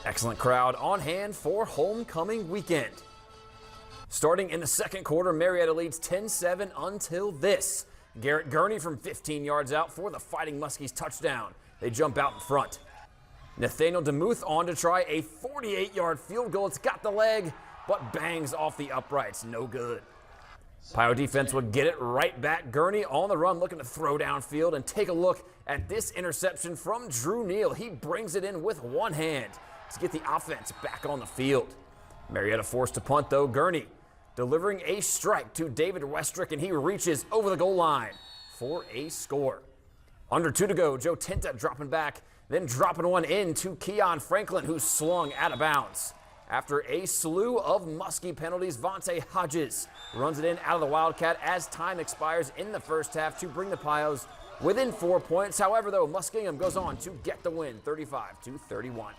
Excellent crowd on hand for homecoming weekend. Starting in the second quarter, Marietta leads 10-7 until this. Garrett Gurney from 15 yards out for the Fighting Muskies touchdown. They jump out in front. Nathaniel DeMuth on to try a 48-yard field goal. It's got the leg, but bangs off the uprights. No good. Pio defense would get it right back. Gurney on the run, looking to throw downfield, and take a look at this interception from Drew Neal. He brings it in with one hand to get the offense back on the field. Marietta forced to punt, though. Gurney delivering a strike to David Westrick, and he reaches over the goal line for a score. Under 2 to go, Joe Tinta dropping back, then dropping one in to Keon Franklin, who slung out of bounds. After a slew of Muskie penalties, Vontae Hodges runs it in out of the Wildcat as time expires in the first half to bring the Pios within 4 points. However, though, Muskingum goes on to get the win, 35-31.